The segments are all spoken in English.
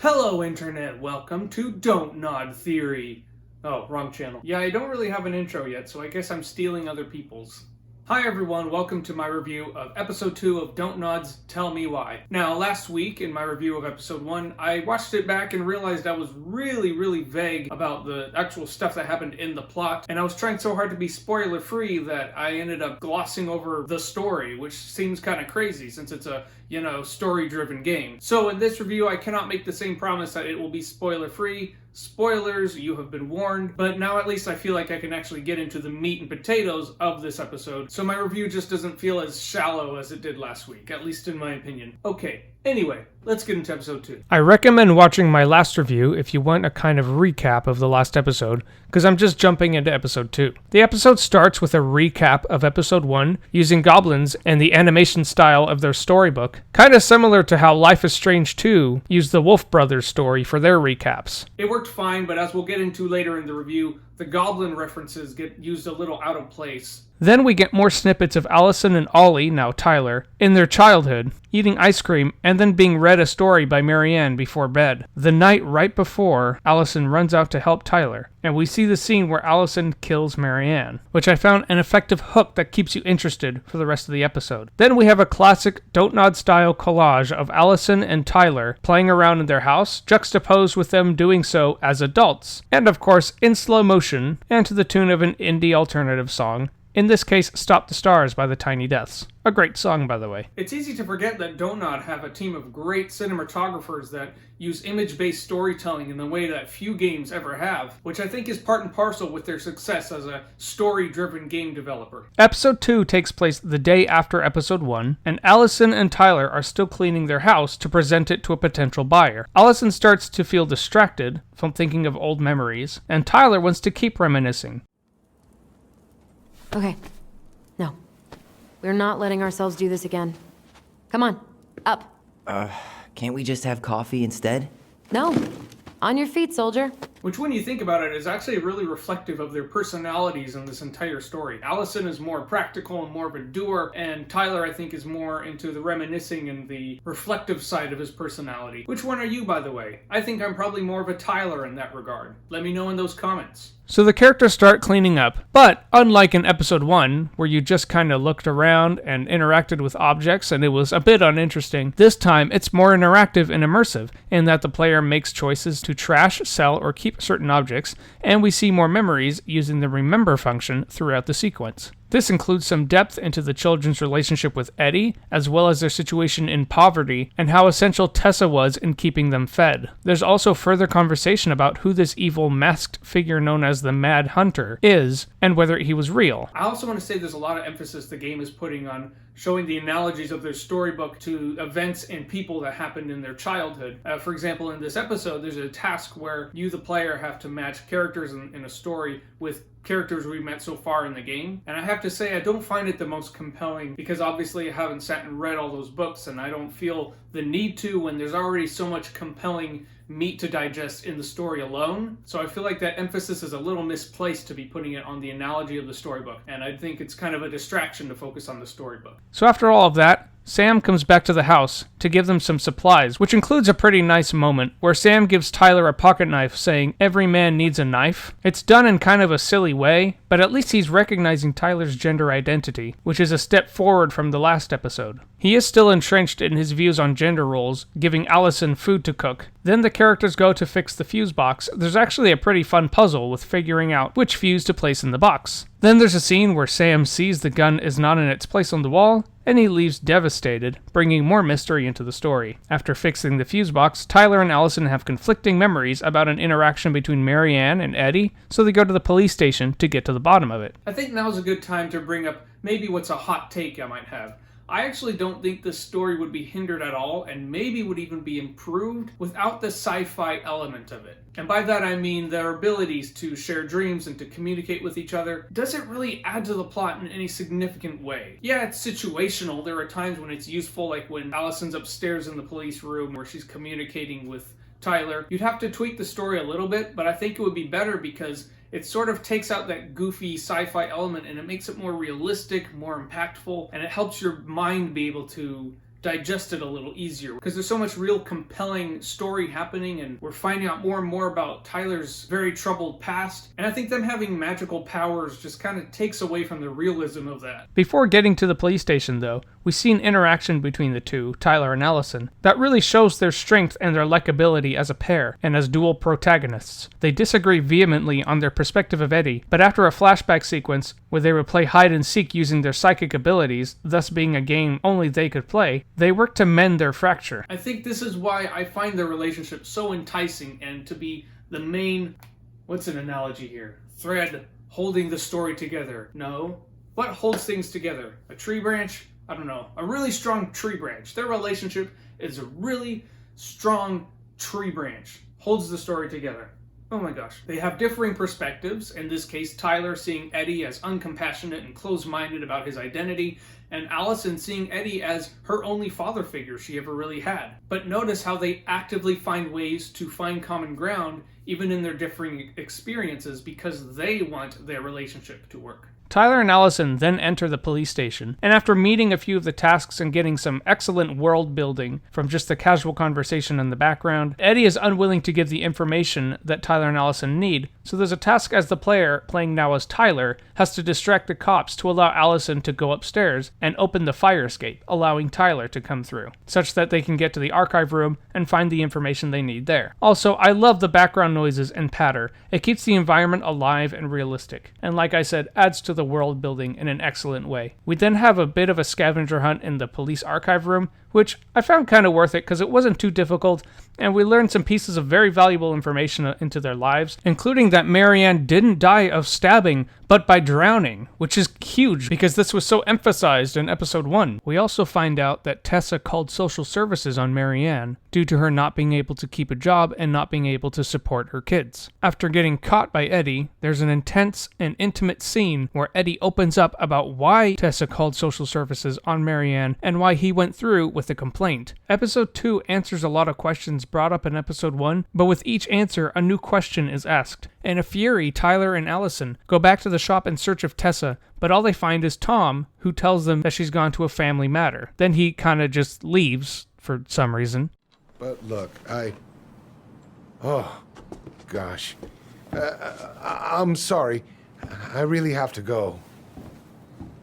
Hello Internet, welcome to Don't Nod Theory. Oh, wrong channel. Yeah, I don't really have an intro yet, so I guess I'm stealing other people's. Hi everyone, welcome to my review of episode 2 of Don't Nod's Tell Me Why. Now, last week in my review of episode 1, I watched it back and realized I was really vague about the actual stuff that happened in the plot, and I was trying so hard to be spoiler free that I ended up glossing over the story, which seems kind of crazy since it's a, story-driven game. So in this review, I cannot make the same promise that it will be spoiler free. Spoilers, you have been warned, but now at least I feel like I can actually get into the meat and potatoes of this episode, so my review just doesn't feel as shallow as it did last week, at least in my opinion. Okay, anyway, let's get into episode 2. I recommend watching my last review if you want a kind of recap of the last episode, because I'm just jumping into episode 2. The episode starts with a recap of episode 1, using goblins and the animation style of their storybook, kind of similar to how Life is Strange 2 used the Wolf Brothers story for their recaps. It worked fine, but as we'll get into later in the review, the goblin references get used a little out of place. Then we get more snippets of Allison and Ollie, now Tyler, in their childhood, eating ice cream and then being read a story by Marianne before bed. The night right before, Allison runs out to help Tyler, and we see the scene where Allison kills Marianne, which I found an effective hook that keeps you interested for the rest of the episode. Then we have a classic Don't Nod style collage of Allison and Tyler playing around in their house, juxtaposed with them doing so as adults, and of course in slow motion, and to the tune of an indie alternative song. In this case, Stop the Stars by the Tiny Deaths. A great song, by the way. It's easy to forget that Don't Nod have a team of great cinematographers that use image-based storytelling in the way that few games ever have, which I think is part and parcel with their success as a story-driven game developer. Episode 2 takes place the day after Episode 1, and Allison and Tyler are still cleaning their house to present it to a potential buyer. Allison starts to feel distracted from thinking of old memories, and Tyler wants to keep reminiscing. Okay. No. We're not letting ourselves do this again. Come on. Up. Can't we just have coffee instead? No. On your feet, soldier. Which, when you think about it, is actually really reflective of their personalities in this entire story. Allison is more practical and more of a doer, and Tyler, I think, is more into the reminiscing and the reflective side of his personality. Which one are you, by the way? I think I'm probably more of a Tyler in that regard. Let me know in those comments. So the characters start cleaning up, but unlike in episode 1, where you just kind of looked around and interacted with objects and it was a bit uninteresting, this time it's more interactive and immersive in that the player makes choices to trash, sell, or keep certain objects, and we see more memories using the remember function throughout the sequence. This includes some depth into the children's relationship with Eddie, as well as their situation in poverty, and how essential Tessa was in keeping them fed. There's also further conversation about who this evil masked figure known as the Mad Hunter is, and whether he was real. I also want to say there's a lot of emphasis the game is putting on showing the analogies of their storybook to events and people that happened in their childhood. For example, in this episode, there's a task where you, the player, have to match characters in a story with characters we've met so far in the game. And I have to say, I don't find it the most compelling because obviously I haven't sat and read all those books, and I don't feel the need to when there's already so much compelling meat to digest in the story alone. So I feel like that emphasis is a little misplaced to be putting it on the analogy of the storybook, and I think it's kind of a distraction to focus on the storybook. So after all of that, Sam comes back to the house to give them some supplies, which includes a pretty nice moment where Sam gives Tyler a pocket knife saying every man needs a knife. It's done in kind of a silly way, but at least he's recognizing Tyler's gender identity, which is a step forward from the last episode. He is still entrenched in his views on gender roles, giving Allison food to cook. Then the characters go to fix the fuse box. There's actually a pretty fun puzzle with figuring out which fuse to place in the box. Then there's a scene where Sam sees the gun is not in its place on the wall, and he leaves devastated, bringing more mystery into the story. After fixing the fuse box, Tyler and Allison have conflicting memories about an interaction between Marianne and Eddie, so they go to the police station to get to the bottom of it. I think now's a good time to bring up maybe what's a hot take I might have. I actually don't think this story would be hindered at all, and maybe would even be improved without the sci-fi element of it. And by that I mean their abilities to share dreams and to communicate with each other doesn't really add to the plot in any significant way. Yeah, it's situational. There are times when it's useful, like when Allison's upstairs in the police room where she's communicating with Tyler. You'd have to tweak the story a little bit, but I think it would be better because it sort of takes out that goofy sci-fi element and it makes it more realistic, more impactful, and it helps your mind be able to digest it a little easier, because there's so much real compelling story happening, and we're finding out more and more about Tyler's very troubled past, and I think them having magical powers just kind of takes away from the realism of that. Before getting to the police station, though, we see an interaction between the two, Tyler and Allison, that really shows their strength and their likability as a pair and as dual protagonists. They disagree vehemently on their perspective of Eddie, but after a flashback sequence where they would play hide and seek using their psychic abilities, thus being a game only they could play, they work to mend their fracture. I think this is why I find their relationship so enticing and to be the main, what's an analogy here? Thread holding the story together. No? What holds things together? A tree branch? I don't know. A really strong tree branch. Their relationship is a really strong tree branch. Holds the story together. Oh my gosh. They have differing perspectives. In this case, Tyler seeing Eddie as uncompassionate and closed-minded about his identity, and Allison seeing Eddie as her only father figure she ever really had. But notice how they actively find ways to find common ground even in their differing experiences because they want their relationship to work. Tyler and Allison then enter the police station, and after meeting a few of the tasks and getting some excellent world building from just the casual conversation in the background, Eddie is unwilling to give the information that Tyler and Allison need, so there's a task as the player, playing now as Tyler, has to distract the cops to allow Allison to go upstairs and open the fire escape, allowing Tyler to come through, such that they can get to the archive room and find the information they need there. Also, I love the background noises and patter. It keeps the environment alive and realistic, and like I said, adds to the world building in an excellent way. We then have a bit of a scavenger hunt in the police archive room, which I found kind of worth it because it wasn't too difficult, and we learned some pieces of very valuable information into their lives, including that Marianne didn't die of stabbing, but by drowning, which is huge because this was so emphasized in episode 1. We also find out that Tessa called social services on Marianne due to her not being able to keep a job and not being able to support her kids. After getting caught by Eddie, there's an intense and intimate scene where Eddie opens up about why Tessa called social services on Marianne and why he went through with the complaint. Episode 2 answers a lot of questions brought up in episode 1, but with each answer, a new question is asked. In a fury, Tyler and Allison go back to the shop in search of Tessa, but all they find is Tom, who tells them that she's gone to a family matter. Then he kind of just leaves for some reason. But look, oh, gosh. I'm sorry. I really have to go.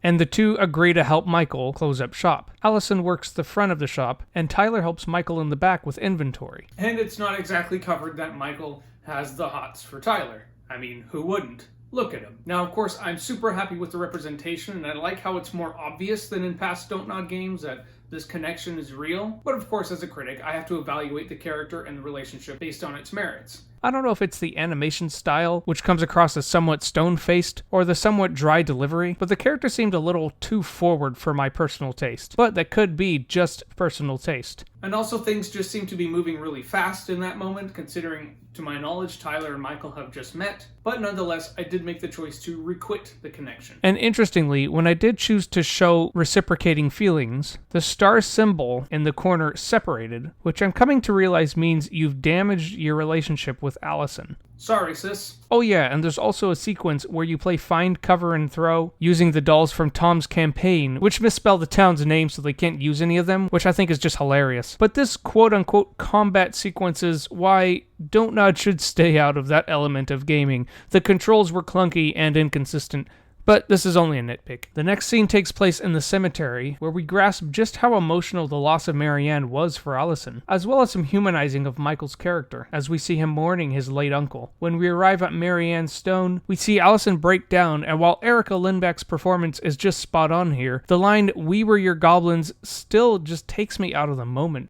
And the two agree to help Michael close up shop. Allison works the front of the shop, and Tyler helps Michael in the back with inventory. And it's not exactly covered that Michael has the hots for Tyler. I mean, who wouldn't? Look at him. Now, of course, I'm super happy with the representation, and I like how it's more obvious than in past Don't Nod games that this connection is real. But of course, as a critic, I have to evaluate the character and the relationship based on its merits. I don't know if it's the animation style, which comes across as somewhat stone-faced, or the somewhat dry delivery, but the character seemed a little too forward for my personal taste. But that could be just personal taste. And also things just seem to be moving really fast in that moment, considering, to my knowledge, Tyler and Michael have just met. But nonetheless, I did make the choice to requit the connection. And interestingly, when I did choose to show reciprocating feelings, the star symbol in the corner separated, which I'm coming to realize means you've damaged your relationship with Allison. Sorry, sis. Oh yeah, and there's also a sequence where you play find, cover, and throw using the dolls from Tom's campaign, which misspell the town's name so they can't use any of them, which I think is just hilarious. But this quote-unquote combat sequence is why Don't Nod should stay out of that element of gaming. The controls were clunky and inconsistent. But this is only a nitpick. The next scene takes place in the cemetery, where we grasp just how emotional the loss of Marianne was for Allison, as well as some humanizing of Michael's character, as we see him mourning his late uncle. When we arrive at Marianne's stone, we see Allison break down, and while Erica Lindbeck's performance is just spot on here, the line, "We were your goblins," still just takes me out of the moment.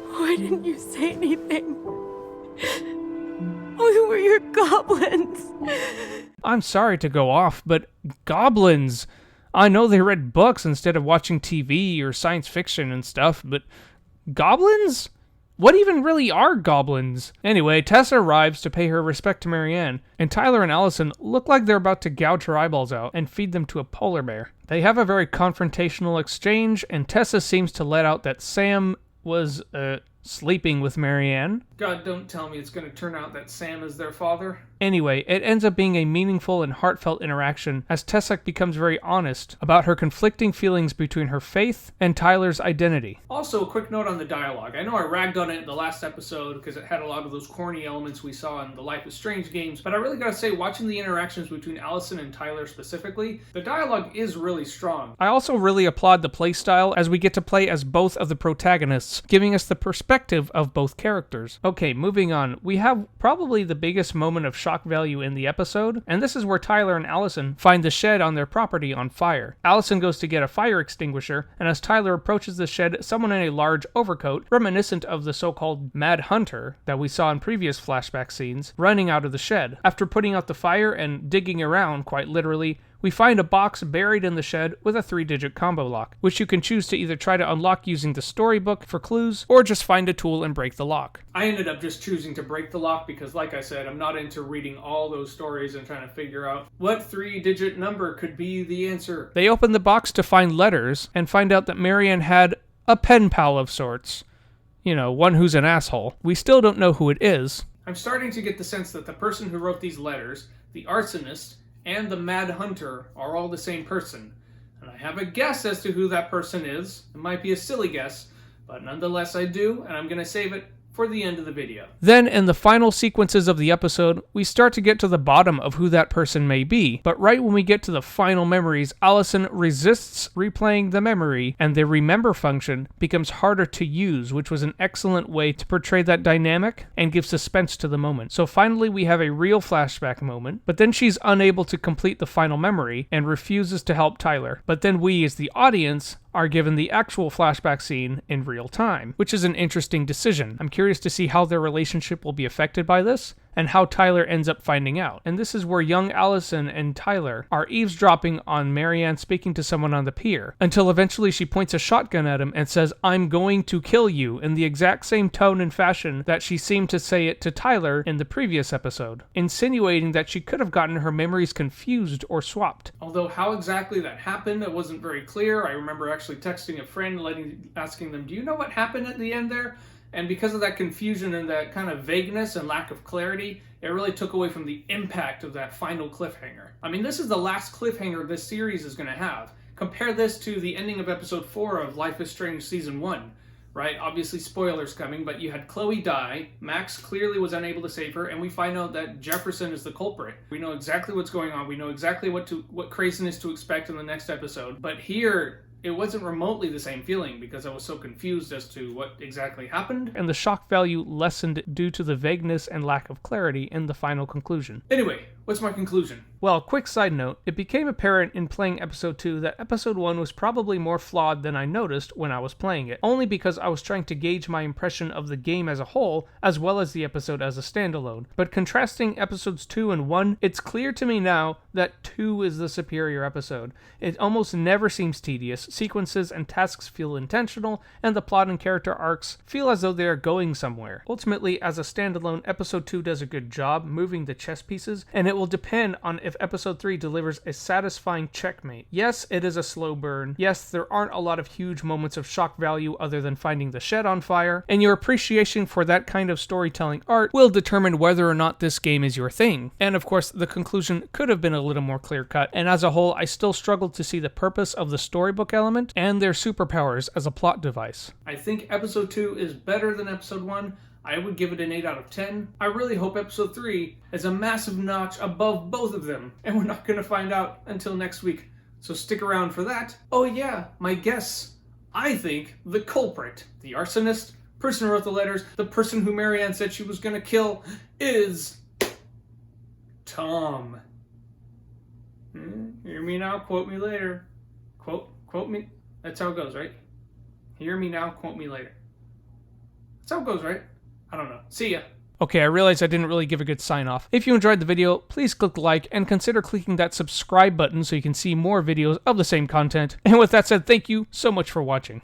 Why didn't you say anything? We were your goblins. I'm sorry to go off, but goblins! I know they read books instead of watching TV or science fiction and stuff, but goblins? What even really are goblins? Anyway, Tessa arrives to pay her respect to Marianne, and Tyler and Allison look like they're about to gouge her eyeballs out and feed them to a polar bear. They have a very confrontational exchange, and Tessa seems to let out that Sam was, sleeping with Marianne. God, don't tell me it's going to turn out that Sam is their father. Anyway, it ends up being a meaningful and heartfelt interaction as Tessek becomes very honest about her conflicting feelings between her faith and Tyler's identity. Also, a quick note on the dialogue. I know I ragged on it in the last episode because it had a lot of those corny elements we saw in the Life is Strange games, but I really gotta say, watching the interactions between Allison and Tyler specifically, the dialogue is really strong. I also really applaud the playstyle as we get to play as both of the protagonists, giving us the perspective of both characters. Okay, moving on. We have probably the biggest moment of shock value in the episode, and this is where Tyler and Allison find the shed on their property on fire. Allison goes to get a fire extinguisher, and as Tyler approaches the shed, someone in a large overcoat, reminiscent of the so-called Mad Hunter that we saw in previous flashback scenes, running out of the shed. After putting out the fire and digging around, quite literally, we find a box buried in the shed with a 3-digit combo lock, which you can choose to either try to unlock using the storybook for clues, or just find a tool and break the lock. I ended up just choosing to break the lock because, like I said, I'm not into reading all those stories and trying to figure out what 3-digit number could be the answer. They open the box to find letters, and find out that Marianne had a pen pal of sorts. You know, one who's an asshole. We still don't know who it is. I'm starting to get the sense that the person who wrote these letters, the arsonist, and the Mad Hunter are all the same person. And I have a guess as to who that person is. It might be a silly guess, but nonetheless I do, and I'm going to save it for the end of the video. Then, in the final sequences of the episode, we start to get to the bottom of who that person may be, but right when we get to the final memories, Allison resists replaying the memory, and the remember function becomes harder to use, which was an excellent way to portray that dynamic and give suspense to the moment. So finally we have a real flashback moment, but then she's unable to complete the final memory and refuses to help Tyler. But then we, as the audience, are given the actual flashback scene in real time, which is an interesting decision. I'm curious to see how their relationship will be affected by this, and how Tyler ends up finding out. And this is where young Allison and Tyler are eavesdropping on Marianne speaking to someone on the pier, until eventually she points a shotgun at him and says, "I'm going to kill you," in the exact same tone and fashion that she seemed to say it to Tyler in the previous episode, insinuating that she could have gotten her memories confused or swapped. Although how exactly that happened, it wasn't very clear. I remember actually texting a friend, asking them, do you know what happened at the end there? And because of that confusion and that kind of vagueness and lack of clarity, it really took away from the impact of that final cliffhanger. I mean, this is the last cliffhanger this series is going to have. Compare this to the ending of episode 4 of Life is Strange Season 1, right? Obviously spoilers coming, but you had Chloe die, Max clearly was unable to save her, and we find out that Jefferson is the culprit. We know exactly what's going on, we know exactly what craziness to expect in the next episode, but here, it wasn't remotely the same feeling because I was so confused as to what exactly happened. And the shock value lessened due to the vagueness and lack of clarity in the final conclusion. Anyway, what's my conclusion? Well, quick side note, it became apparent in playing episode 2 that episode 1 was probably more flawed than I noticed when I was playing it, only because I was trying to gauge my impression of the game as a whole, as well as the episode as a standalone. But contrasting episodes 2 and 1, it's clear to me now that 2 is the superior episode. It almost never seems tedious, sequences and tasks feel intentional, and the plot and character arcs feel as though they are going somewhere. Ultimately, as a standalone, episode 2 does a good job moving the chess pieces, and it will depend on if episode 3 delivers a satisfying checkmate. Yes, it is a slow burn. Yes, there aren't a lot of huge moments of shock value other than finding the shed on fire, and your appreciation for that kind of storytelling art will determine whether or not this game is your thing. And of course, the conclusion could have been a little more clear-cut, and as a whole, I still struggled to see the purpose of the storybook element and their superpowers as a plot device. I think episode 2 is better than episode 1. I would give it an 8 out of 10. I really hope episode 3 is a massive notch above both of them, and we're not going to find out until next week. So stick around for that. Oh yeah, my guess. I think the culprit, the arsonist, person who wrote the letters, the person who Marianne said she was going to kill, is Tom. Hear me now, quote me later. Quote me. That's how it goes, right? Hear me now, quote me later. That's how it goes, right? I don't know. See ya. Okay, I realize I didn't really give a good sign off. If you enjoyed the video, please click like and consider clicking that subscribe button so you can see more videos of the same content. And with that said, thank you so much for watching.